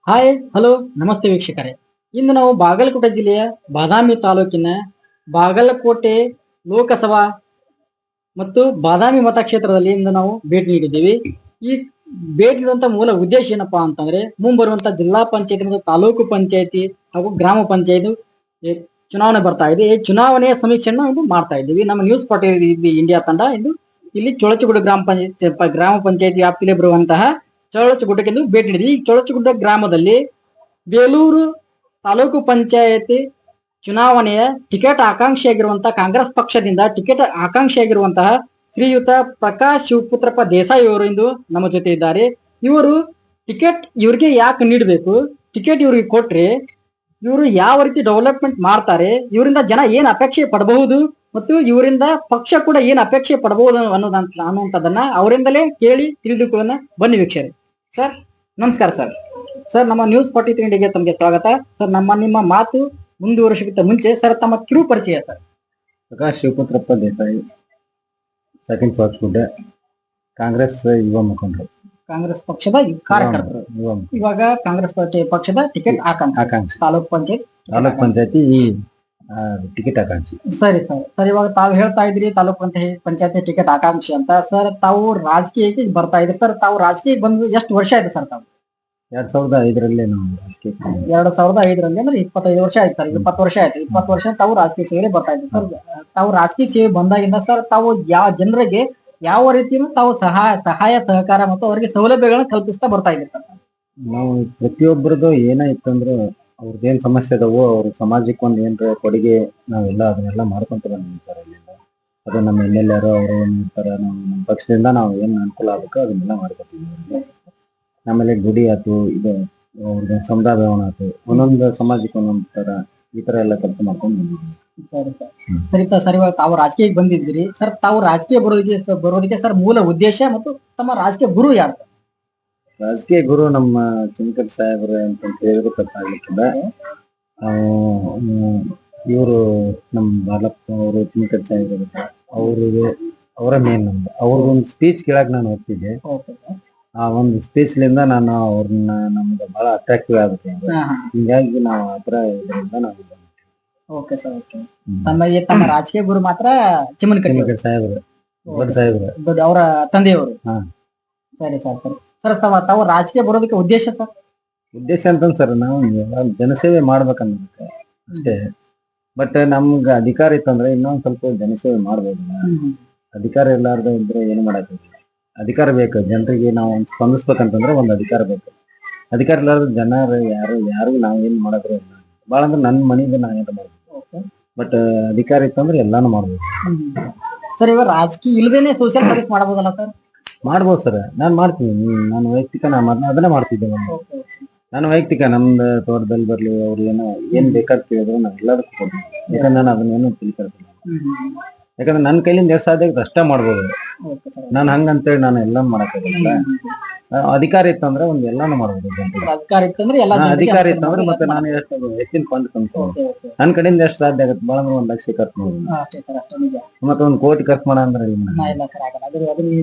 Hi hello ನಮಸ್ತೆ ವೀಕ್ಷಕರೇ. ಇಂದು ನಾವು ಬಾಗಲಕೋಟೆ ಜಿಲ್ಲೆಯ ಬಾದಾಮಿ ತಾಲೂಕಿನ ಬಾಗಲಕೋಟೆ ಲೋಕಸಭಾ ಮತ್ತು ಬಾದಾಮಿ ಮತಕ್ಷೇತ್ರದಲ್ಲಿ ಇಂದು ನಾವು ಭೇಟಿ ನೀಡಿದ್ದೀವಿ. ಈ ಭೇಟಿ ನೀಡುವಂತ ಮೂಲ ಉದ್ದೇಶ ಏನಪ್ಪಾ ಅಂತಂದ್ರೆ, ಮುಂಬರುವಂತ ಜಿಲ್ಲಾ ಪಂಚಾಯತಿ ಮತ್ತು ತಾಲೂಕು ಪಂಚಾಯತಿ ಹಾಗೂ ಗ್ರಾಮ ಪಂಚಾಯತ್ ಚುನಾವಣೆ ಬರ್ತಾ ಇದೆ. ಈ ಚುನಾವಣೆಯ ಸಮೀಕ್ಷೆಯನ್ನು ಇಂದು ಮಾಡ್ತಾ ಇದ್ದೀವಿ. ನಮ್ಮ ನ್ಯೂಸ್ ಪಾರ್ಟಿ ಇಂಡಿಯಾ ತಂಡ ಇಂದು ಇಲ್ಲಿ ಚೊಳಚಗುಡ್ಡ ಗ್ರಾಮ ಪಂಚಾಯತಿ ವ್ಯಾಪ್ತಿಯಲ್ಲಿ ಬರುವಂತಹ ಚೊಳಚಗುಡ್ಡಕ್ಕೆಂದು ಭೇಟಿ ನೀಡಿದ್ವಿ. ಈ ಚೊಳಚಗುಡ್ಡ ಗ್ರಾಮದಲ್ಲಿ ಬೇಲೂರು ತಾಲೂಕು ಪಂಚಾಯತಿ ಚುನಾವಣೆಯ ಟಿಕೆಟ್ ಆಕಾಂಕ್ಷಿಯಾಗಿರುವಂತಹ ಕಾಂಗ್ರೆಸ್ ಪಕ್ಷದಿಂದ ಟಿಕೆಟ್ ಆಕಾಂಕ್ಷಿಯಾಗಿರುವಂತಹ ಶ್ರೀಯುತ ಪ್ರಕಾಶ್ ಶಿವಪುತ್ರಪ್ಪ ದೇಸಾಯಿ ಅವರು ಇಂದು ನಮ್ಮ ಜೊತೆ ಇದ್ದಾರೆ. ಇವರು ಟಿಕೆಟ್ ಇವರಿಗೆ ಯಾಕೆ ನೀಡಬೇಕು, ಟಿಕೆಟ್ ಇವರಿಗೆ ಕೊಟ್ರೆ ಇವರು ಯಾವ ರೀತಿ ಡೆವಲಪ್ಮೆಂಟ್ ಮಾಡ್ತಾರೆ, ಇವರಿಂದ ಜನ ಏನ್ ಅಪೇಕ್ಷೆ ಪಡಬಹುದು ಮತ್ತು ಇವರಿಂದ ಪಕ್ಷ ಕೂಡ ಏನ್ ಅಪೇಕ್ಷೆ ಪಡಬಹುದು ಅನ್ನುವಂಥದ್ದನ್ನ ಅವರಿಂದಲೇ ಕೇಳಿ ತಿಳಿದುಕೊಳ್ಳೋಣ. ಬನ್ನಿ ವೀಕ್ಷಕರೇ. ಸರ್ ನಮಸ್ಕಾರ ಸರ್. ಸರ್ ನಮ್ಮ ನ್ಯೂಸ್ 43 ತಮಗೆ ಸ್ವಾಗತ ಸರ್. ನಿಮ್ಮ ಮಾತು ಮುಂದುವರಿಸಕ್ಕಿಂತ ಮುಂಚೆ ಸರ್ ತಮ್ಮ ಕಿರು ಪರಿಚಯ ಸರ್. ಪ್ರಕಾಶ್ ಶಿವಪುತ್ರಪ್ಪ ದೇಸಾಯಿ, ಸೆಕೆಂಡ್ ಚೊಳಚಗುಡ್ಡ, ಕಾಂಗ್ರೆಸ್ ಯುವ ಮುಖಂಡರು, ಕಾಂಗ್ರೆಸ್ ಪಕ್ಷದ ಕಾರ್ಯಕರ್ತರು. ಇವಾಗ ಕಾಂಗ್ರೆಸ್ ಪಕ್ಷದ ಟಿಕೆಟ್ ಆಕಾಂಕ್ಷಿ ತಾಲೂಕ್ ಪಂಚಾಯತಿ ಟಿಕೆಟ್ ಆಕಾಂಕ್ಷಿ. ಸರಿ ಸರ್. ಸರ್ ಇವಾಗ ತಾವು ಹೇಳ್ತಾ ಇದ್ರಿ ತಾಲೂಕ್ ಪಂಚಾಯತಿ ಟಿಕೆಟ್ ಆಕಾಂಕ್ಷಿ ಅಂತ. ಸರ್ ತಾವು ರಾಜಕೀಯಕ್ಕೆ ಬರ್ತಾ ಇದ್ರಿ. ಸರ್ ತಾವು ರಾಜಕೀಯಕ್ಕೆ ಬಂದು ಎಷ್ಟು ವರ್ಷ ಆಯ್ತು ಸರ್? ತಾವು 2005ರಲ್ಲಿ ನಾವು 2005ರಲ್ಲಿ ಅಂದ್ರೆ 25 ವರ್ಷ ಆಯ್ತು ಸರ್. 20 ವರ್ಷ ಆಯ್ತು. 20 ವರ್ಷ ತಾವು ರಾಜಕೀಯ ಸೇವೆ ಬರ್ತಾ ಇದ್ರಿ ಸರ್. ತಾವು ರಾಜಕೀಯ ಸೇವೆ ಬಂದಾಗಿಂದ ಸರ್ ತಾವು ಜನರಿಗೆ ಯಾವ ರೀತಿಯೂ ತಾವು ಸಹಾಯ ಸಹಕಾರ ಮತ್ತು ಅವರಿಗೆ ಸೌಲಭ್ಯಗಳನ್ನ ಕಲ್ಪಿಸ್ತಾ ಬರ್ತಾ ಇದ್ರಿ ಸರ್. ನಾವು ಪ್ರತಿಯೊಬ್ಬರದು ಏನಾಯ್ತಂದ್ರೆ ಅವ್ರದ್ದೇನ್ ಸಮಸ್ಯೆ ಅದಾವೋ ಅವ್ರ ಸಮಾಜಕ್ಕೆ ಒಂದು ಏನ್ರ ಕೊಡುಗೆ ನಾವೆಲ್ಲ ಅದನ್ನೆಲ್ಲ ಮಾಡ್ಕೊಂತ ಬಂದಿದ್ದೀವಿ ಸರ್. ಅಲ್ಲಿಂದ ಅದು ನಮ್ಮ MLA ಅವರು ಇರ್ತಾರೆ, ನಮ್ಮ ಪಕ್ಷದಿಂದ ನಾವು ಏನ್ ಅನುಕೂಲ ಆಗಬೇಕೋ ಅದನ್ನೆಲ್ಲ ಮಾಡ್ಕೊತೀವಿ. ಆಮೇಲೆ ಗುಡಿ ಆಯ್ತು, ಇದು ಅವ್ರದ್ದು ಸಮುದಾಯ ಭವನ ಆಯ್ತು, ಒಂದೊಂದು ಸಮಾಜಕ್ಕೆ ಒಂದೊಂದು ತರ ಈ ತರ ಎಲ್ಲ ಕೆಲಸ ಮಾಡ್ಕೊಂಡು ಬಂದಿದ್ದೀವಿ. ಸರಿ ಸರ್. ಸರಿ ಸರ್. ಇವಾಗ ತಾವು ರಾಜಕೀಯಕ್ಕೆ ಬಂದಿದ್ದೀರಿ ಸರ್. ತಾವು ರಾಜಕೀಯ ಬರೋದಕ್ಕೆ ಸರ್ ಮೂಲ ಉದ್ದೇಶ ಮತ್ತು ತಮ್ಮ ರಾಜಕೀಯ ಗುರು ಯಾರು? ರಾಜಕೀಯ ಗುರು ನಮ್ಮ ಚಿಂಕರ್ ಸಾಹೇಬ್ರ ಅಂತ ಹೇಳಿದ್ರು ತಪ್ಪಾಗ್ಲಿಕ್ಕಿಲ್ಲ. ಇವರು ನಮ್ಮ ಬಾಲಪ್ಪ ಅವರು ಚಿಂಕರ್ ಸಾಹೇಬ್ರ ಅವರ ಮೇನ್ ನಮ್ದು ಅವ್ರದೊಂದು ಸ್ಪೀಚ್ ಕೇಳಕ್ ನಾನು ಹೋಗ್ತಿದ್ದೆ. ಆ ಒಂದು ಸ್ಪೀಚ್ಲಿಂದ ನಾನು ಅವ್ರನ್ನ ನಮ್ಗೆ ಬಹಳ ಅಟ್ರಾಕ್ಟಿವ್ ಆಗುತ್ತೆ. ಹಿಂಗಾಗಿ ನಾವು ಆತರ ಇದರಿಂದ ನಾವು ಓಕೆ ಸರ್. ಓಕೆ. ತಮ್ಮ ರಾಜಕೀಯ ಗುರು ಮಾತ್ರ ಚಿಮ್ಮನಕಟ್ಟಿ ಸಾಹೇಬ್ರು, ದೊಡ್ಡ ಸಾಹೇಬ್ರು, ಅವರ ತಂದೆಯವರು. ಸರಿ ಸರ್. ಸರಿ ಸರ್. ತಾವು ರಾಜಕೀಯ ಬರೋದಕ್ಕೆ ಉದ್ದೇಶ ಸರ್? ಉದ್ದೇಶ ಅಂತ ಸರ್ ನಾವು ಜನಸೇವೆ ಮಾಡ್ಬೇಕನ್ನೋದಕ್ಕೆ ಅಷ್ಟೇ. ಬಟ್ ನಮ್ಗೆ ಅಧಿಕಾರ ಇತ್ತಂದ್ರೆ ಇನ್ನೊಂದ್ ಸ್ವಲ್ಪ ಜನಸೇವೆ ಮಾಡ್ಬೋದು. ಅಧಿಕಾರ ಇಲ್ಲಾರ್ದ ಇದ್ರೆ ಏನು ಮಾಡಕ್ಕೆ ಅಧಿಕಾರ ಬೇಕು. ಜನರಿಗೆ ನಾವು ಸ್ಪಂದಿಸ್ಬೇಕಂತಂದ್ರೆ ಒಂದು ಅಧಿಕಾರ ಬೇಕು. ಅಧಿಕಾರ ಇಲ್ಲಾರ್ದ ಜನರು ಯಾರಿಗೂ ನಾವ್ ಏನ್ ಮಾಡಿದ್ರೆ ಇಲ್ಲ. ಭಾಳ ಅಂದ್ರೆ ನನ್ನ ಮನೆಯಿಂದ ನಾ ಏನಾರ ಮಾಡ್ಬೇಕು. ಬಟ್ ಅಧಿಕಾರ ಇತ್ತಂದ್ರೆ ಎಲ್ಲಾನು ಮಾಡ್ಬೋದು ಸರ್. ಇವಾಗ ರಾಜಕೀಯ ಇಲ್ಲದೇನೆ ಸೋಷಿಯಲ್ ಸರ್ವಿಸ್ ಮಾಡಬಹುದಲ್ಲ ಸರ್? ಮಾಡ್ಬೋದು ಸರ್. ನಾನು ಮಾಡ್ತೀನಿ. ನಾನು ವೈಯಕ್ತಿಕ ಅದನ್ನೇ ಮಾಡ್ತಿದ್ದೆ. ನಾನು ವೈಯಕ್ತಿಕ ನಮ್ದು ತೋಟದಲ್ಲಿ ಬರ್ಲಿ ಅವ್ರು ಏನ್ ಬೇಕಾದ್ ಕೇಳಿದ್ರು ನಾನು ಎಲ್ಲದಕ್ಕೂ ಕೊಡ್ತೀನಿ. ಯಾಕಂದ್ರೆ ನಾನು ಅದನ್ನೇನು ತಿಳ್ಕೊಳ್ತೀನಿ. ಯಾಕಂದ್ರೆ ನನ್ನ ಕೈಲಿಂದ ಎಷ್ಟು ಸಾಧ್ಯ ಆಗುತ್ತೆ ಅಷ್ಟೇ ಮಾಡ್ಬೋದು. ನಾನು ಹಂಗಂತೇಳಿ ನಾನು ಎಲ್ಲಾನು ಮಾಡಕ್ಕಾಗಲ್ಲ. ಅಧಿಕಾರ ಇತ್ತಂದ್ರೆ ಒಂದ್ ಎಲ್ಲಾನು ಮಾಡ್ಬೋದು. ಅಧಿಕಾರ ಇತ್ತಂದ್ರೆ ಮತ್ತೆ ನಾನು ಹೆಚ್ಚಿನ ಫಂಡ್ ತಂದ್ಕೊಂಡು ನನ್ನ ಕಡೆಯಿಂದ ಎಷ್ಟು ಸಾಧ್ಯ ಆಗುತ್ತೆ ಭಾಳ ಅಂದ್ರೆ 1 ಲಕ್ಷ ಖರ್ಚು ಮಾಡ್ಬೋದು. ಮತ್ತೆ 1 ಕೋಟಿ ಖರ್ಚು ಮಾಡ ಅಂದ್ರೆ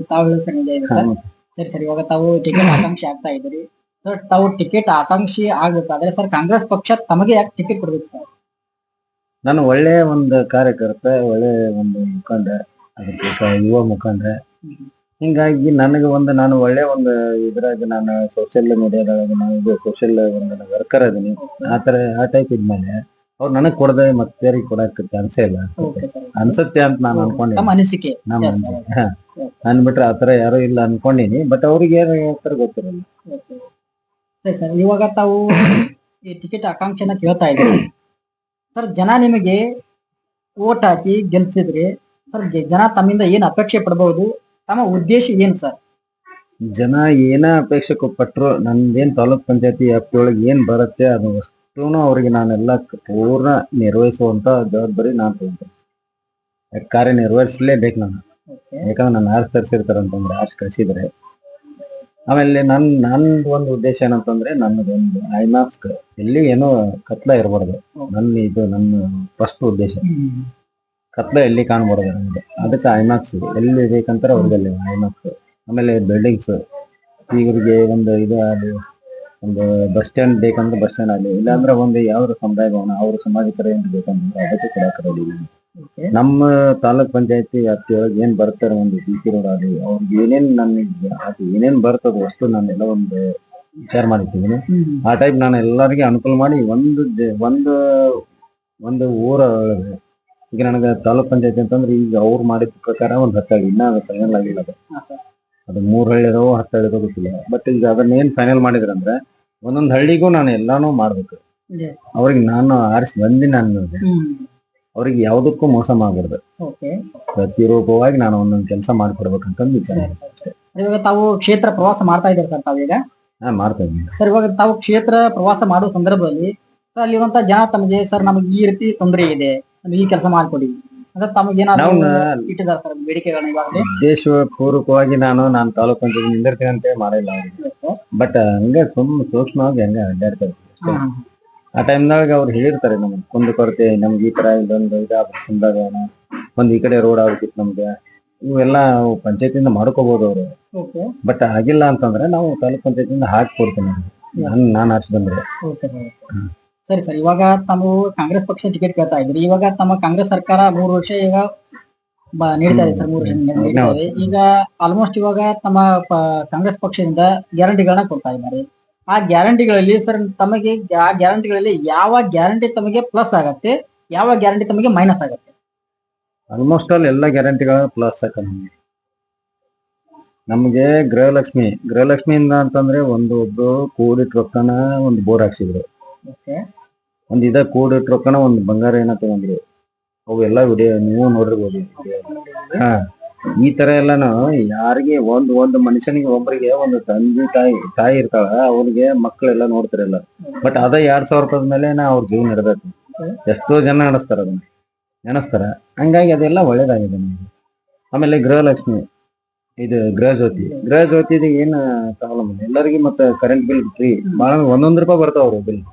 ಸರಿ ಸರಿ. ಇವಾಗ ತಾವು ಟಿಕೆಟ್ ಆಕಾಂಕ್ಷಿ ಆಗ್ತಾ ಇದ್ದೀರಿ ಸರ್. ತಾವು ಟಿಕೆಟ್ ಆಕಾಂಕ್ಷಿ ಆಗ್ಬೇಕಾದ್ರೆ ಸರ್ ಕಾಂಗ್ರೆಸ್ ಪಕ್ಷ ತಮಗೆ ಯಾಕೆ ಟಿಕೆಟ್ ಕೊಡ್ಬೇಕು ಸರ್? ನಾನು ಒಳ್ಳೆ ಒಂದು ಕಾರ್ಯಕರ್ತ, ಒಳ್ಳೆ ಒಂದು ಮುಖಂಡ, ಅದಕ್ಕೆ ಯುವ ಮುಖಂಡ. ಹಿಂಗಾಗಿ ನಾನು ಒಳ್ಳೆ ಒಂದು ಇದ್ರಾಗ ನಾನು ಸೋಷಿಯಲ್ ಮೀಡಿಯಾದಾಗ ನಾನು ಸೋಷಿಯಲ್ ಒಂದು ವರ್ಕರ್ ಅದೀನಿ. ಆ ಟೈಪ್ ಇದ್ಮೇಲೆ ಅವ್ರು ನನಗ್ ಕೊಡದೆ ಮತ್ತೆ ಕೊಡಕ್ ಚಾನ್ಸೇ ಇಲ್ಲ ಅನ್ಸತ್ತೆ ಅಂತ ನಾನು ಅನ್ಕೊಂಡಿನಿ. ಅನಿಸಿಕೆ ನನ್ ಬಿಟ್ರೆ ಆತರ ಯಾರು ಇಲ್ಲ ಅನ್ಕೊಂಡಿನಿ. ಬಟ್ ಅವ್ರಿಗೆ ಏನ್ ಹೇಳ್ತಾರೆ ಗೊತ್ತಿರಲ್ಲ. ಸರಿ ಸರ್. ಇವಾಗ ತಾವು ಈ ಟಿಕೆಟ್ ಆಕಾಂಕ್ಷೆನ ಕೇಳ್ತಾ ಇದ್ದೀರಿ ಸರ್. ಜನ ನಿಮಗೆ ಓಟ್ ಹಾಕಿ ಗೆಲ್ಸಿದ್ರಿ ಸರ್. ಜನ ತಮ್ಮಿಂದ ಏನ್ ಅಪೇಕ್ಷೆ ಪಡಬಹುದು? ತಮ್ಮ ಉದ್ದೇಶ ಏನ್ ಸರ್? ಜನ ಏನ ಅಪೇಕ್ಷೆ ಪಟ್ರು ನಂದೇನ್ ತಾಲೂಕ್ ಪಂಚಾಯತಿ ವ್ಯಾಪ್ತಿಯೊಳಗೆ ಏನ್ ಬರುತ್ತೆ ಅದು ಅಷ್ಟೂನು ಅವ್ರಿಗೆ ನಾನೆಲ್ಲ ಪೂರ್ಣ ನಿರ್ವಹಿಸುವಂತ ಜವಾಬ್ದಾರಿ ನಾನು ತಗೊಂತೀನಿ. ಕಾರ್ಯನಿರ್ವಹಿಸಲೇಬೇಕು ನಾನು. ಯಾಕಂದ್ರೆ ನಾನು ಆರ್ಸ್ ತರಿಸಿರ್ತಾರಂತಂದ್ರೆ ಆರ್ಸ್ ಕಳಿಸಿದ್ರೆ ಆಮೇಲೆ ನಂದು ಒಂದು ಉದ್ದೇಶ ಏನಂತಂದ್ರೆ ನನ್ನದೊಂದು ಐಮಾಸ್ಕ್ ಎಲ್ಲಿ ಏನೋ ಕತ್ಲ ಇರಬಾರ್ದು. ನನ್ನ ಫಸ್ಟ್ ಉದ್ದೇಶ ಕತ್ಲ ಎಲ್ಲಿ ಕಾಣಬಾರ್ದು ನಮ್ಗೆ. ಅದಕ್ಕೆ ಐಮಾಕ್ಸ್ ಎಲ್ಲಿ ಬೇಕಂತಾರೆ ಅವ್ರಿಗೆಲ್ಲ ಐಮಾಕ್ಸ್. ಆಮೇಲೆ ಬಿಲ್ಡಿಂಗ್ಸ್ ಇವ್ರಿಗೆ ಒಂದು ಇದು ಅದು ಒಂದು ಬಸ್ ಸ್ಟ್ಯಾಂಡ್ ಬೇಕಂದ್ರೆ ಬಸ್ ಸ್ಟ್ಯಾಂಡ್ ಆಗಲಿ, ಇಲ್ಲಾಂದ್ರೆ ಒಂದು ಯಾವ್ದು ಸಮುದಾಯ ಭವನ ಅವ್ರ ಸಮಾಜಕರ ಏನ್ ಬೇಕಂದ್ರೆ ಅದಕ್ಕೆ ಕೊಡಕ್ಕೆ ರೆಡಿ ಇದ್ದೀನಿ. Okay. ನಮ್ಮ ತಾಲೂಕ್ ಪಂಚಾಯತಿ ವ್ಯಾಪ್ತಿಯೊಳಗೆ ಏನ್ ಬರ್ತಾರೆ ಒಂದು ಸಿ ರೋಡ್ ಆಗಲಿ ಅವ್ರಿಗೆ ಏನೇನ್ ನನಗೆ ಅದು ಏನೇನ್ ಬರ್ತದೋ ಅಷ್ಟು ನಾನೆಲ್ಲ ಒಂದು ವಿಚಾರ ಮಾಡಿಟ್ಟಿದ್ದೀನಿ. ಆ ಟೈಪ್ ನಾನು ಎಲ್ಲರಿಗೆ ಅನುಕೂಲ ಮಾಡಿ ಒಂದು ಊರ ಒಳಗೆ ಈಗ ನನಗೆ ತಾಲೂಕ್ ಪಂಚಾಯತಿ ಅಂತಂದ್ರೆ ಈಗ ಅವ್ರು ಮಾಡಿದ ಪ್ರಕಾರ ಒಂದು 10 ಹಳ್ಳಿ, ಇನ್ನ ಅದು ಫೈನಲ್ ಆಗಿಲ್ಲ. ಅದು 3 ಹಳ್ಳಿ ಇದಾವ 10 ಹಳ್ಳಿ ಇದಾವ ಗೊತ್ತಿಲ್ಲ. ಬಟ್ ಈಗ ಅದನ್ನ ಏನ್ ಫೈನಲ್ ಮಾಡಿದ್ರಂದ್ರೆ ಒಂದೊಂದ್ ಹಳ್ಳಿಗೂ ನಾನು ಎಲ್ಲಾನು ಮಾಡ್ಬೇಕು. ಅವ್ರಿಗೆ ನಾನು ಆರಿಸಿ ಬಂದಿ ನಾನು ಅವ್ರಿಗೆ ಯಾವ್ದಕ್ಕೂ ಮೋಸ ಮಾಡಬಾರ್ದು. ಪ್ರತಿರೂಪವಾಗಿ ನಾನು ಒಂದೊಂದು ಕೆಲಸ ಮಾಡಿಕೊಡ್ಬೇಕಂತಂದು ವಿಚಾರ. ಇವಾಗ ತಾವು ಕ್ಷೇತ್ರ ಪ್ರವಾಸ ಮಾಡ್ತಾ ಇದ್ದೀರಾ ಸರ್ ತಾವೀಗ? ಮಾಡ್ತಾ ಇದ್ದೀನಿ ಸರ್. ಇವಾಗ ತಾವು ಕ್ಷೇತ್ರ ಪ್ರವಾಸ ಮಾಡುವ ಸಂದರ್ಭದಲ್ಲಿ ಸರ್ ಅಲ್ಲಿರುವಂತ ಜನ ತಮಗೆ ಸರ್ ನಮಗೆ ಈ ರೀತಿ ತೊಂದರೆ ಇದೆ, ನಮಗೆ ಈ ಕೆಲಸ ಮಾಡ್ಕೊಡಿ ಅಂದ್ರೆ ತಮಗೆ ಏನಾದ್ರು ಇಟ್ಟಿದ್ದಾರೆ ಸರ್ ಬೇಡಿಕೆಗಳನ್ನ? ಇವಾಗ ಉದ್ದೇಶಪೂರ್ವಕವಾಗಿ ನಾನು ತಾಲೂಕ್ ಪಂಚಾಯತ್ ನಿಂದಿರ್ತೀನಿ ಅಂತ ಮಾಡಿಲ್ಲ ಅವ್ರಿಗೆ. ಬಟ್ ಹಂಗೆ ಸೂಕ್ಷ್ಮವಾಗಿ ಹಂಗೆ ಅಡ್ಡಾಡ್ತಾರೆ. ಆ ಟೈಮ್ನಾಗ ಅವ್ರು ಹೇಳಿರ್ತಾರೆ ನಮ್ಗೆ ಕುಂದು ಕೊರತೆ, ನಮ್ಗೆ ಈ ತರ ಇದೊಂದು ಇದಾಗ ಒಂದ್ ಈ ಕಡೆ ರೋಡ್ ಆಗ್ಬೇಕಿತ್ತು ನಮ್ಗೆ, ಇವೆಲ್ಲ ಪಂಚಾಯತಿಂದ ಮಾಡ್ಕೋಬಹುದು ಅವ್ರು. ಬಟ್ ಆಗಿಲ್ಲ ಅಂತಂದ್ರೆ ನಾವು ತಾಲೂಕ್ ಪಂಚಾಯತಿಂದ ಹಾಕಿ ಕೊಡ್ತೀನಿ ನಾನು ಆರ್ಸಿ ಬಂದ್ರೆ. ಸರಿ ಸರ್. ಇವಾಗ ತಾವು ಕಾಂಗ್ರೆಸ್ ಪಕ್ಷ ಟಿಕೆಟ್ ಕೇಳ್ತಾ ಇದ್ರಿ. ಇವಾಗ ತಮ್ಮ ಕಾಂಗ್ರೆಸ್ ಸರ್ಕಾರ 3 ವರ್ಷ ಈಗ ನೀಡ್ತಾ ಇದೆ ಸರ್. 3 ವರ್ಷ ನೀಡ್ತಾ ಇದೆ. ಈಗ ಆಲ್ಮೋಸ್ಟ್ ಇವಾಗ ತಮ್ಮ ಕಾಂಗ್ರೆಸ್ ಪಕ್ಷದಿಂದ ಗ್ಯಾರಂಟಿಗಳನ್ನ ಕೊಡ್ತಾ ಇದ್ದಾರೆ. ಆ ಗ್ಯಾರಂಟಿಗಳಲ್ಲಿ ಸರ್ ತಮಗೆ ಆ ಗ್ಯಾರಂಟಿಗಳಲ್ಲಿ ಯಾವ ಗ್ಯಾರಂಟಿ ತಮಗೆ ಪ್ಲಸ್ ಆಗತ್ತೆ, ಯಾವ ಗ್ಯಾರಂಟಿ ತಮಗೆ ಮೈನಸ್ ಆಗತ್ತೆ? ಆಲ್ಮೋಸ್ಟ್ ಆಲ್ ಎಲ್ಲ ಗ್ಯಾರಂಟಿಗಳ ಪ್ಲಸ್ ನಮಗೆ. ನಮ್ಗೆ ಗೃಹಲಕ್ಷ್ಮಿಯಿಂದ ಅಂತಂದ್ರೆ ಒಬ್ರು ಕೂಡಿಟ್ ರೊಕ್ಕನ ಒಂದು ಬೋರ್ ಹಾಕ್ಸಿದ್ರು. ಒಂದ್ ಕೂಡಿಟ್ ರೊಕ್ಕನ ಒಂದು ಬಂಗಾರ ಏನ ತಗೊಂಡ್ರು. ಅವೆಲ್ಲ ವಿಡಿಯೋ ನೀವು ನೋಡಿರ್ಬೋದು. ಈ ತರ ಎಲ್ಲಾನು ಯಾರಿಗೆ ಒಂದು ಮನುಷ್ಯನಿಗೆ ಒಬ್ಬರಿಗೆ ಒಂದು ತಂದೆ ತಾಯಿ ಇರ್ತಾಳ, ಅವ್ರಿಗೆ ಮಕ್ಕಳೆಲ್ಲ ನೋಡ್ತಾರಲ್ಲ. ಬಟ್ ಅದ 2000 ರೂಪಾಯಿ ಮೇಲೆ ಅವ್ರ ಜೀವನ ನಡೆದೈತಿ. ಎಷ್ಟೋ ಜನ ನೆನಸ್ತಾರ. ಹಂಗಾಗಿ ಅದೆಲ್ಲ ಒಳ್ಳೇದಾಗಿದೆ ನಮ್ಗೆ. ಆಮೇಲೆ ಗೃಹಲಕ್ಷ್ಮಿ, ಇದು ಗೃಹ ಜ್ಯೋತಿ ಏನ್ ಪ್ರಾಬ್ಲಮ್ ಇಲ್ಲ ಎಲ್ಲರಿಗೆ. ಮತ್ತೆ ಕರೆಂಟ್ ಬಿಲ್ ಫ್ರೀ, ಬಹಳ 1 ರೂಪಾಯಿ ಬರ್ತಾವ್ರು ಬಿಲ್.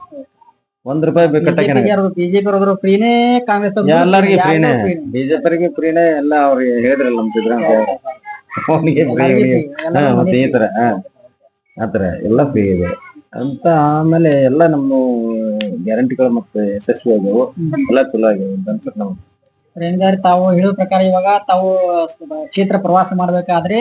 1 ರೂಪಾಯಿ ಕಟ್ಟಕ್ಕೆ ಎಲ್ಲರಿಗೂ ಫ್ರೀನೇ, ಬಿಜೆಪಿಯವರಿಗೆ ಫ್ರೀನೇ ಎಲ್ಲ. ಅವ್ರಿಗೆ ಹೇಳಿದ್ರಲ್ಲ ನಮ್ ಸಿದ್ದರಾಮಯ್ಯ ಅವನಿಗೆ ಫ್ರೀ, ಮತ್ತೆ ಈ ತರ ಆತರ ಎಲ್ಲ ಫ್ರೀ ಇದೆ ಅಂತ. ಆಮೇಲೆ ಎಲ್ಲ ನಮ್ಮ ಗ್ಯಾರಂಟಿಗಳು ಮತ್ತೆ ಯಶಸ್ವಿ ಆಗ್ಯಾವು, ಎಲ್ಲ ಚಲೋ ಆಗ್ಯಾವ ಅಂತ ಅನ್ಸುತ್ತೆ ನಮ್ಗೆ. ತಾವು ಹೇಳೋ ಪ್ರಕಾರ ಇವಾಗ ತಾವು ಕ್ಷೇತ್ರ ಪ್ರವಾಸ ಮಾಡ್ಬೇಕಾದ್ರೆ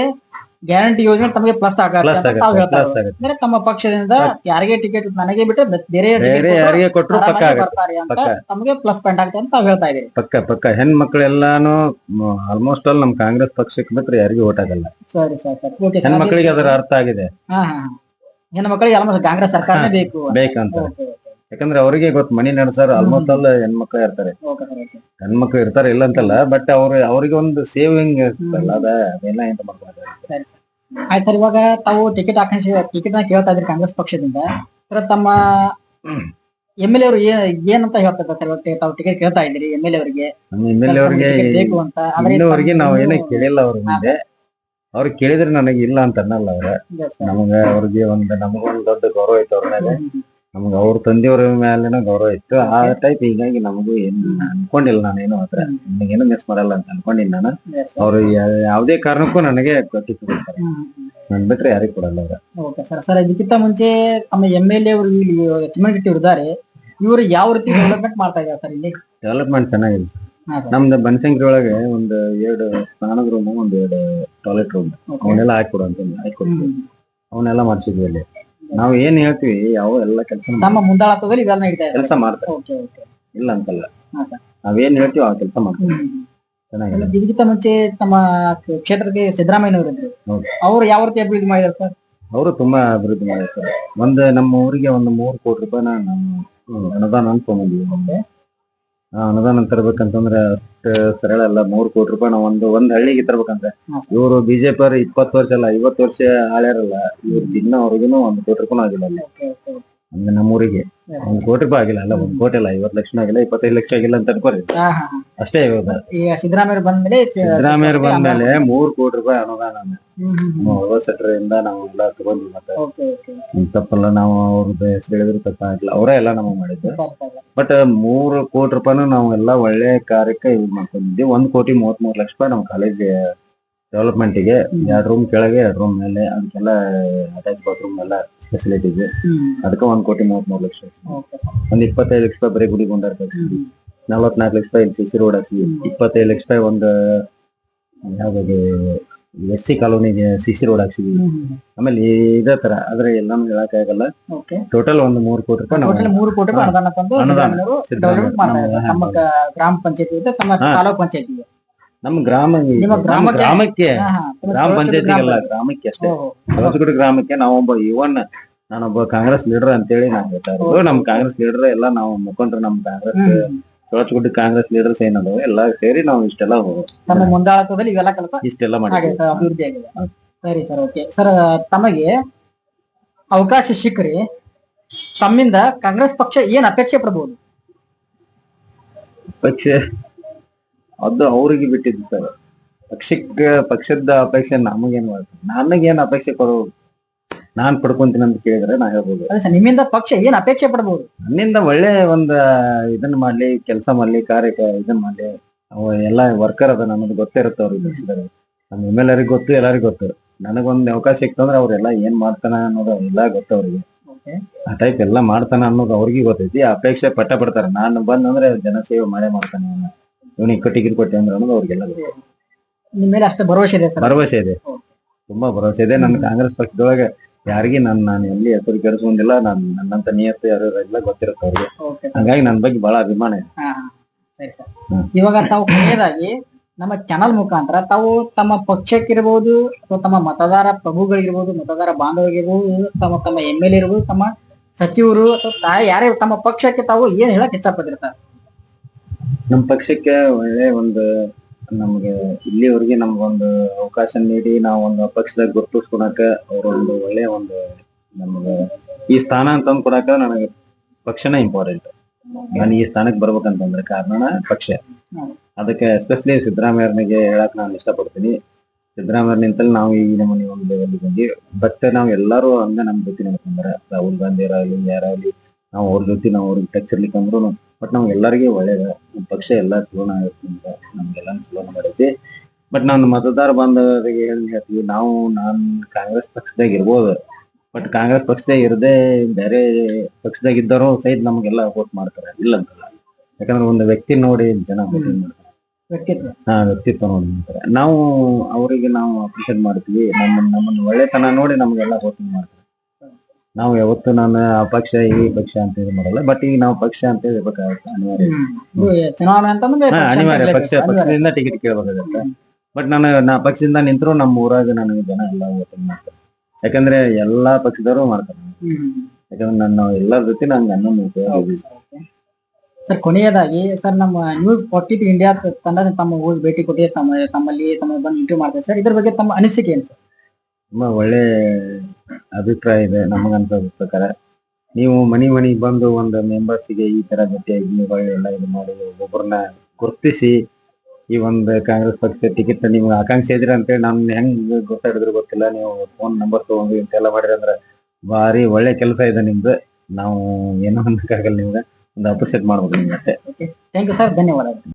ಗ್ಯಾರಂಟಿ ಯೋಜನೆ ತಮಗೆ ಪ್ಲಸ್ ಆಗುತ್ತೆ. ತಮ್ಮ ಪಕ್ಷದಿಂದ ಯಾರಿಗೆ ಟಿಕೆಟ್ ನನಗೆ ಬಿಟ್ಟು ಬೇರೆ ಯಾರಿಗೆ ಕೊಟ್ಟರು ಪಕ್ಕ ಬರ್ತಾರೆ ಅಂತ ತಮಗೆ ಪ್ಲಸ್ ಪಾಯಿಂಟ್ ಆಗುತ್ತೆ ಅಂತ ತಾವು ಹೇಳ್ತಾ ಇದೀರಿ. ಪಕ್ಕ ಹೆಣ್ಮಕ್ಳು ಎಲ್ಲಾನು ಆಲ್ಮೋಸ್ಟ್ ಆಲ್ ನಮ್ ಕಾಂಗ್ರೆಸ್ ಪಕ್ಷಕ್ಕೆ ಬಿಟ್ಟರೆ ಯಾರಿಗೂ ಓಟ್ ಆಗಲ್ಲ. ಸರಿ ಸರ್. ಹೆಣ್ಮಕ್ಳಿಗೆ ಅದರ ಅರ್ಥ ಆಗಿದೆ. ಹೆಣ್ಮಕ್ಳಿಗೆ ಆಲ್ಮೋಸ್ಟ್ ಕಾಂಗ್ರೆಸ್ ಸರ್ಕಾರನೇ ಬೇಕಂತ. ಯಾಕಂದ್ರೆ ಅವರಿಗೆ ಗೊತ್ತು ಮನಿ ನಡೆಸೋರು ಆಲ್ಮೋಸ್ಟ್ ಆಲ್ ಹೆಣ್ಮಕ್ಳು ಇರ್ತಾರೆ. ಹೆಣ್ಮಕ್ಳು ಇರ್ತಾರೆ ಇಲ್ಲ ಅಂತಲ್ಲ, ಬಟ್ ಅವ್ರಿಗೆ ಒಂದು ಸೇವಿಂಗ್ ಇರ್ತಲ್ಲ, ಅದೆಲ್ಲ ಎಂತ ಮಾಡ್ತಾರೆ. ಆಯ್ತು ಸರ್. ಇವಾಗ ತಾವು ಟಿಕೆಟ್ ಕೇಳ್ತಾ ಇದ್ರಿ ಕಾಂಗ್ರೆಸ್ ಪಕ್ಷದಿಂದ. ತಮ್ಮ MLA ಅವರು ಏನಂತ ಹೇಳ್ತಾರೆ ಸರ್? ತಾವು ಟಿಕೆಟ್ ಕೇಳ್ತಾ ಇದ್ರಿ MLA ಅವರಿಗೆ ಬೇಕು ಅಂತ. ಇನ್ನೂವರೆಗೆ ನಾವು ಏನೋ ಕೇಳಿಲ್ಲ ಅವ್ರ ಮುಂದೆ. ಅವ್ರಿಗೆ ಕೇಳಿದ್ರೆ ನನಗೆ ಇಲ್ಲ ಅಂತ ಅನ್ನಲ್ಲ ಅವ್ರ. ಅವ್ರಿಗೆ ನಮಗೊಂದು ದೊಡ್ಡ ಗೌರವ ಐತೆ ಅವ್ರ ಮೇಲೆ. ನಮ್ಗೆ ಅವ್ರ ತಂದೆಯವ್ರ ಮೇಲಿನ ಗೌರವ ಇತ್ತು. ಆ ಟೈಪ್ ಹೀಗಾಗಿ ನಮಗೂ ಏನು ಅನ್ಕೊಂಡಿಲ್ಲ. ನಾನೇನು ಹತ್ರ ನನಗೇನು ಮಿಸ್ ಮಾಡಲ್ಲ ಅಂತ ಅನ್ಕೊಂಡಿಲ್ಲ ನಾನು. ಅವ್ರು ಯಾವ್ದೇ ಕಾರಣಕ್ಕೂ ನನಗೆ ಟಿಕೆಟ್ ಕೊಡ್ತಾರೆ, ನನ್ ಬಿಟ್ರೆ ಯಾರಿಗೂ ಕೊಡಲ್ಲ ಅವ್ರ. Okay sir. ಸರ್ ಇದಕ್ಕಿಂತ ಮುಂಚೆ ತಮ್ಮ MLA ಅವರು ಇಲ್ಲಿ ಚಿಮ್ಮನಗಿಟ್ಟಿ ಇದ್ದಾರೆ, ಇವರು ಯಾವ ರೀತಿ ಡೆವಲಪ್ಮೆಂಟ್ ಮಾಡ್ತಾ ಇದ್ದಾರೆ ಸರ್? ಇಲ್ಲಿ ಡೆವಲಪ್ಮೆಂಟ್ ಚೆನ್ನಾಗಿದೆ ಸರ್. ನಮ್ದು ಬನಶಂಕರಿ ಒಳಗೆ ಒಂದು 2 ಸ್ನಾನದ ರೂಮ್, 2 ಟಾಯ್ಲೆಟ್ ರೂಮ್ ಅವನ್ನೆಲ್ಲ ಹಾಕೊಡು ಅಂತ ಹಾಕೊಡ್ತೀವಿ. ಅವನ್ನೆಲ್ಲ ಮಾಡ್ಸಿದ್ವಿ ಅಲ್ಲಿ. ನಾವ್ ಏನ್ ಹೇಳ್ತೀವಿ ಯಾವ ಎಲ್ಲ ಕೆಲಸ ನಮ್ಮ ಮುಂದಾಳತ್ವದಲ್ಲಿ ಕೆಲಸ ಮಾಡ್ತಾರೆ, ಇಲ್ಲ ಅಂತಲ್ಲ. ನಾವೇನ್ ಹೇಳ್ತೀವಿ ಆ ಕೆಲಸ ಮಾಡ್ತೀವಿ. ಚೆನ್ನಾಗಿದೆ. ಇದಕ್ಕಿಂತ ಮುಂಚೆ ತಮ್ಮ ಕ್ಷೇತ್ರಕ್ಕೆ ಸಿದ್ದರಾಮಯ್ಯನವರು ಇದ್ರು, ಅವ್ರು ಯಾವ ರೀತಿ ಅಭಿವೃದ್ಧಿ ಮಾಡಿದಾರೆ ಸರ್? ಅವರು ತುಂಬಾ ಅಭಿವೃದ್ಧಿ ಮಾಡಿದ್ದಾರೆ ಸರ್. ನಮ್ಮ ಊರಿಗೆ 3 ಕೋಟಿ ರೂಪಾಯಿನ ನಾವು ಅನುದಾನ ತಗೊಂಡಿದ್ವಿ. ಅನುದಾನ ತರ್ಬೇಕಂತಂದ್ರೆ ಅಷ್ಟ ಸರಳ ಅಲ್ಲ. 3 ಕೋಟಿ ರೂಪಾಯಿ ನಾವು ಒಂದ್ ಹಳ್ಳಿಗೆ ತರ್ಬೇಕಂದ್ರೆ ಇವರು ಬಿಜೆಪಿ ಅವ್ರು 20 ವರ್ಷ ಅಲ್ಲ 50 ವರ್ಷ ಆಳ್ಯಾರಲ್ಲ. ಇವ್ರು ಚಿನ್ನ ಅವ್ರಿಗೂ 1 ಕೋಟಿ ರೂಪಾಯಿ ಆಗಿಲ್ಲ ಅಲ್ಲಿ. ಅಂದ್ರೆ ನಮ್ಮೂರಿಗೆ 1 ಕೋಟಿ ರೂಪಾಯಿ ಆಗಿಲ್ಲ. ಅಲ್ಲ 1 ಕೋಟಿ ಅಲ್ಲ, 50 ಲಕ್ಷ ಆಗಿಲ್ಲ, 25 ಲಕ್ಷ ಆಗಿಲ್ಲ ಅಂತ ಅನ್ಕೋರಿ ಅಷ್ಟೇ. ಇವಾಗ ಸಿದ್ದರಾಮಯ್ಯ ಬಂದ್ಮೇಲೆ 3 ಕೋಟಿ ರೂಪಾಯಿ ಅನುದಾನ ಸೆಟ್ರಿಂದ ನಾವು ಎಲ್ಲ ತಗೊಂಡ್ವಿ. ಮತ್ತೆ ತಪ್ಪಲ್ಲ, ನಾವು ಅವ್ರದ್ದು ಹೆಸರು ಹೇಳಿದ್ರು ತಪ್ಪಾಗಿಲ್ಲ, ಅವರೇ ಎಲ್ಲ ನಮಗೆ ಮಾಡಿದ್ದು. ಬಟ್ 3 ಕೋಟಿ ರೂಪಾಯಿನೂ ನಾವು ಎಲ್ಲ ಒಳ್ಳೆ ಕಾರ್ಯಕ್ಕೆ ಯೂಸ್ ಮಾಡ್ಕೊಂಡಿದ್ವಿ. 1,33,00,000 ರೂಪಾಯಿ ನಮ್ಮ ಕಾಲೇಜ್ ಡೆವಲಪ್ಮೆಂಟ್ಗೆ 2 ರೂಮ್ ಕೆಳಗೆ 2 ರೂಮ್ ಮೇಲೆ ಅದಕ್ಕೆಲ್ಲ ಅಟ್ಯಾಚ್ ಬಾತ್ರೂಮ್ ಎಲ್ಲ ಫೆಸಿಲಿಟೀಸ್. ಹ್ಮ್ ಅದಕ್ಕೆ 1,33,00,000. ಓಕೆ ಸರ್ ಒಂದ್ 25 ಲಕ್ಷ ರೂಪಾಯಿ ಬರೀ ಗುಡಿ ಗೊಂಡಾರ 44 ಲಕ್ಷ ರೂಪಾಯಿ ಸಿ ಸಿ ರೋಡ್ ಹಾಕ್ಸಿವಿ. 25 ಲಕ್ಷ ರೂಪಾಯಿ ಒಂದು ಯಾವ್ದು SC ಕಾಲೋನಿಗೆ ಸಿ ಸಿ ರೋಡ್ ಹಾಕ್ಸಿವಿ. ಆಮೇಲೆ ಇದೇ ತರ ಆದ್ರೆ ಎಲ್ಲಾನು ಹೇಳಕ್ ಆಗಲ್ಲ. ಓಕೆ ಟೋಟಲ್ ಒಂದು 3 ಕೋಟಿ ರೂಪಾಯಿ ನಾವು ಟೋಟಲ್ 3 ಕೋಟಿ ರೂಪಾಯಿ ಅನುದಾನ ತಂದು ಅನುದಾನ. ಸಿದ್ದರಾಮಯ್ಯನವರು ಸಿದ್ದರಾಮಯ್ಯ ಡೆವಲಪ್ ಮಾಡ್ತಾ ಇದ್ದಾರೆ. ನಮ್ಮ ತಮ್ಮ ಗ್ರಾಮ ಪಂಚಾಯತಿ ಇದೆ, ತಮ್ಮ ತಾಲೂಕ್ ಪಂಚಾಯತಿ ಇದೆ. ನಮ್ಮ ಗ್ರಾಮಕ್ಕೆ ನಿಮ್ಮ ಗ್ರಾಮಕ್ಕೆ? ಗ್ರಾಮ ಪಂಚಾಯತಿಗೆಲ್ಲ ಗ್ರಾಮಕ್ಕೆ ಅಷ್ಟೇ. ಹೊಸಗುಡಿ ಗ್ರಾಮಕ್ಕೆ ನಾವೊಬ್ಬ ನಾನೊಬ್ಬ ಕಾಂಗ್ರೆಸ್ ಲೀಡರ್ ಅಂತೇಳಿ ನಾನು ಹೇಳ್ತಾ ಇರೋದು. ನಮ್ ಕಾಂಗ್ರೆಸ್ ಲೀಡರ್ ಎಲ್ಲ ನಾವು ಮುಖಂಡರು, ನಮ್ ಕಾಂಗ್ರೆಸ್ ಹೊಸಗುಡಿ ಕಾಂಗ್ರೆಸ್ ಲೀಡರ್ಸ್ ಏನದಾವ ಎಲ್ಲ ಸೇರಿ ನಾವು ಇಷ್ಟೆಲ್ಲ ತಮ್ಮ ಮುಂದಾಳತ್ವದಲ್ಲಿ ಇವೆಲ್ಲ ಕೆಲಸ ಇಷ್ಟೆಲ್ಲ ಹಾಗೆ ಮಾಡಿದ್ವಿ. ಸರ್ ಅಭಿವೃದ್ಧಿ ಆಗಿದೆ. ಸರಿ ಸರ್, ಓಕೆ ಸರ್. ತಮಗೆ ಅವಕಾಶ ಸಿಕ್ಕರೆ ತಮ್ಮಿಂದ ಕಾಂಗ್ರೆಸ್ ಪಕ್ಷ ಏನ್ ಅಪೇಕ್ಷೆ ಪಡಬಹುದು? ಪಕ್ಷ ಅದು ಅವ್ರಿಗೆ ಬಿಟ್ಟಿದ್ದು ಸರ್. ಪಕ್ಷದ ಅಪೇಕ್ಷೆ ನಮಗೇನ್ ಮಾಡ್ತಾರೆ, ನನಗೇನ್ ಅಪೇಕ್ಷೆ ಕೊಡೋ ನಾನ್ ಪಡ್ಕೊಂತೀನಿ ಅಂತ ಕೇಳಿದ್ರೆ ನಾ ಹೇಳ್ಬೋದು. ಅದೇ ಸರ್, ನಿಮ್ಮಿಂದ ಪಕ್ಷ ಏನ್ ಅಪೇಕ್ಷೆ ಪಡಬಹುದು? ನನ್ನಿಂದ ಒಳ್ಳೆ ಒಂದ್ ಇದನ್ನ ಮಾಡ್ಲಿ, ಕೆಲಸ ಮಾಡ್ಲಿ, ಇದನ್ನ ಮಾಡ್ಲಿ. ಅವ ಎಲ್ಲಾ ವರ್ಕರ್ ಅದ, ನಮಗೆ ಗೊತ್ತಿರುತ್ತೆ ಅವ್ರಿಗೆ. ಪಕ್ಷದಲ್ಲಿ ನಮ್ಮ MLA ಗೊತ್ತು, ಎಲ್ಲರಿಗೂ ಗೊತ್ತು. ನನಗೊಂದ್ ಅವಕಾಶ ಸಿಕ್ತಂದ್ರೆ ಅವ್ರೆಲ್ಲ ಏನ್ ಮಾಡ್ತಾನ ಅನ್ನೋದು ಎಲ್ಲ ಗೊತ್ತು ಅವ್ರಿಗೆ. ಆ ಟೈಪ್ ಎಲ್ಲ ಮಾಡ್ತಾನ ಅನ್ನೋದು ಅವ್ರಿಗೆ ಗೊತ್ತೈತಿ. ಅಪೇಕ್ಷೆ ಪಡ್ತಾರೆ. ನಾನು ಬಂದಂದ್ರೆ ಜನಸೇವೆ ಮಾಡೇ ಮಾಡ್ತಾನೆ, ಇವನಿಗೆ ಟಿಕೆಟ್ ಕೊಟ್ಟೆ ಅಂದ್ರೆ ಅನ್ನೋದು ಅವ್ರಿಗೆಲ್ಲ ಗೊತ್ತು. ನಿಮ್ಮ ಮೇಲೆ ಅಷ್ಟೇ ಭರವಸೆ ಇದೆ ಸರ್? ಭರವಸೆ ಇದೆ, ತುಂಬಾ ಭರವಸೆ ಇದೆ. ನನ್ನ ಕಾಂಗ್ರೆಸ್ ಪಕ್ಷದೊಳಗೆ ಯಾರಿಗೆ ನಾನು ಎಲ್ಲಿ ಹೆಸರು ಕೆಡಿಸ್ಕೊಂಡಿಲ್ಲ. ನನ್ನಂತ ನಿಯತ್ತು ಯಾರು ಎಲ್ಲ ಗೊತ್ತಿರುತ್ತೆ ಅವ್ರಿಗೆ. ಹಂಗಾಗಿ ನನ್ನ ಬಗ್ಗೆ ಬಹಳ ಅಭಿಮಾನ ಇದೆ. ಸರಿ ಸರ್, ಇವಾಗ ತಾವು ಕೊನೆಯದಾಗಿ ನಮ್ಮ ಚಾನಲ್ ಮುಖಾಂತರ ತಾವು ತಮ್ಮ ಪಕ್ಷಕ್ಕಿರ್ಬೋದು ಅಥವಾ ತಮ್ಮ ಮತದಾರ ಪ್ರಭುಗಳಿರ್ಬೋದು, ಮತದಾರ ಬಾಂಧವರಿರ್ಬೋದು, ತಮ್ಮ MLA ಇರ್ಬೋದು, ತಮ್ಮ ಸಚಿವರು ಅಥವಾ ಯಾರೇ ತಮ್ಮ ಪಕ್ಷಕ್ಕೆ ತಾವು ಏನ್ ಹೇಳಕ್ ಇಷ್ಟಪಟ್ಟಿರ್ತಾರೆ? ನಮ್ಮ ಪಕ್ಷಕ್ಕೆ ಒಳ್ಳೆ ಒಂದು ನಮ್ಗೆ ಇಲ್ಲಿವರೆಗೆ ನಮ್ಗೊಂದು ಅವಕಾಶ ನೀಡಿ ನಾವು ಒಂದು ಪಕ್ಷದಾಗ ಗುರುತಿಸ್ಕೊಳಕ ಅವ್ರೊಂದು ಒಳ್ಳೆ ಒಂದು ನಮ್ಗೆ ಈ ಸ್ಥಾನ ಅಂತಂದ್ ಕೊಡಾಕ ನನಗೆ ಪಕ್ಷನ ಇಂಪಾರ್ಟೆಂಟ್. ನಾನು ಈ ಸ್ಥಾನಕ್ಕೆ ಬರ್ಬೇಕಂತಂದ್ರೆ ಕಾರಣ ಪಕ್ಷ. ಅದಕ್ಕೆ ಎಸ್ಪೆಷಲಿ ಸಿದ್ದರಾಮಯ್ಯನಿಗೆ ಹೇಳಕ್ ನಾನು ಇಷ್ಟಪಡ್ತೀನಿ. ಸಿದ್ದರಾಮಯ್ಯ ನಿಂತಲ್ಲಿ ನಾವು ಈ ನಮ್ಮನೆ ಒಂದು ಲೆವೆಲ್ ಬಂದ್ವಿ. ಬಟ್ ನಾವ್ ಎಲ್ಲಾರು ಹಂಗ ನಮ್ ಜೊತೆ ನಡ್ಕೊಂಡ್ರೆ, ರಾಹುಲ್ ಗಾಂಧಿ ಅವರಾಗ್ಲಿ ಯಾರಾಗ್ಲಿ, ನಾವು ಅವ್ರ ಜೊತೆ ನಾವು ಅವ್ರಿಗೆ ಟಚ್ ಇರ್ಲಿಕ್ಕೆ ಅಂದ್ರು ಬಟ್ ನಾವ್ ಎಲ್ಲರಿಗೂ ಒಳ್ಳೇದ. ನಮ್ ಪಕ್ಷ ಎಲ್ಲಾ ಚಲೋನ ನಮ್ಗೆಲ್ಲ ಚಲೋನ ಮಾಡೈತಿ. ಬಟ್ ನಾನು ಮತದಾರ ಬಾಂಧವರಿಗೆ ಹೇಳ್ತೀವಿ, ನಾನ್ ಕಾಂಗ್ರೆಸ್ ಪಕ್ಷದಾಗ ಇರ್ಬೋದು, ಬಟ್ ಕಾಂಗ್ರೆಸ್ ಪಕ್ಷದಾಗ ಇರದೆ ಬೇರೆ ಪಕ್ಷದಾಗ ಇದ್ದವರು ಸಹಿತ ನಮ್ಗೆಲ್ಲ ವೋಟ್ ಮಾಡ್ತಾರೆ, ಇಲ್ಲ ಅಂತಲ್ಲ. ಯಾಕಂದ್ರೆ ಒಂದು ವ್ಯಕ್ತಿ ನೋಡಿ ಜನ ವೋಟಿಂಗ್ ಮಾಡ್ತಾರೆ, ವ್ಯಕ್ತಿತ್ವ ನೋಡಿ ಮಾಡ್ತಾರೆ. ನಾವು ಅವರಿಗೆ ನಾವು ಅಪ್ರಿಷಿಯೇಟ್ ಮಾಡ್ತೀವಿ. ನಮ್ಮನ್ನ ಒಳ್ಳೆತನ ನೋಡಿ ನಮ್ಗೆಲ್ಲ ವೋಟಿಂಗ್ ಮಾಡ್ತಾರೆ. ನಾವು ಯಾವತ್ತು ನಾನು ಆ ಪಕ್ಷ ಈ ಪಕ್ಷ ಅಂತ ಇದು ಮಾಡಲ್ಲ. ಬಟ್ ಈಗ ನಾವು ಪಕ್ಷ ಅಂತ ಹೇಳ್ಬೇಕಾಗುತ್ತೆ, ಅನಿವಾರ್ಯ. ಚುನಾವಣೆ ಅಂತಂದ್ರೆ ಅನಿವಾರ್ಯ, ಪಕ್ಷದಿಂದ ಟಿಕೆಟ್ ಕೇಳಬೇಕಾಗತ್ತೆ. ಬಟ್ ನಾ ಪಕ್ಷದಿಂದ ನಿಂತರೂ ನಮ್ಮ ಊರಾಗ ನನಗೆ ಜನ ಎಲ್ಲ ವೋಟಿಂಗ್ ಮಾಡ್ತಾರೆ. ಯಾಕಂದ್ರೆ ಎಲ್ಲಾ ಪಕ್ಷದವರು ಮಾಡ್ತಾರೆ. ಯಾಕಂದ್ರೆ ನಾನು ಎಲ್ಲರ ಜೊತೆ ನಂಗೆ ಅನ್ನೋ ಸರ್. ಕೊನೆಯದಾಗಿ ಸರ್, ನಮ್ಮ ನ್ಯೂಸ್ 42 ಇಂಡಿಯಾ ತಂಡ ತಮ್ಮ ಊರಿಗೆ ಭೇಟಿ ಕೊಟ್ಟು ತಮ್ಮಲ್ಲಿ ಬಂದು ಇಂಟರ್ವ್ಯೂ ಮಾಡ್ತಾರೆ ಸರ್. ಇದ್ರ ಬಗ್ಗೆ ತಮ್ಮ ಅನಿಸಿಕೆ ಏನು ಸರ್? ತುಂಬಾ ಒಳ್ಳೆ ಅಭಿಪ್ರಾಯ ಇದೆ ನಮಗಂತ ಪ್ರಕಾರ. ನೀವು ಮನಿಗೆ ಬಂದು ಒಂದು ಮೆಂಬರ್ಸ್ಗೆ ಈ ತರ ಜೊತೆಯಾಗಿ ಎಲ್ಲ ಇದು ಮಾಡಿ ಒಬ್ಬೊಬ್ಬರನ್ನ ಗುರುತಿಸಿ ಈ ಒಂದು ಕಾಂಗ್ರೆಸ್ ಪಕ್ಷ ಟಿಕೆಟ್ ನಿಮ್ಗೆ ಆಕಾಂಕ್ಷೆ ಇದ್ರಿ ಅಂತೇಳಿ ನಮ್ಗೆ ಹೆಂಗ್ ಗೊತ್ತಾಡಿದ್ರು ಗೊತ್ತಿಲ್ಲ. ನೀವು ಫೋನ್ ನಂಬರ್ ತಗೊಂಡು ಇಂತೆಲ್ಲ ಮಾಡಿರಿ ಅಂದ್ರೆ ಭಾರಿ ಒಳ್ಳೆ ಕೆಲಸ ಇದೆ ನಿಮ್ದು. ನಾವು ಏನೋ ಅನ್ನಕ್ಕಾಗಲ್ಲ, ನಿಮ್ಗೆ ಒಂದು ಅಪ್ರಿಷಿಯೇಟ್ ಮಾಡ್ಬೋದು ನಿಮ್ಗೆ ಅಷ್ಟೇ. ಥ್ಯಾಂಕ್ ಯು ಸರ್, ಧನ್ಯವಾದ.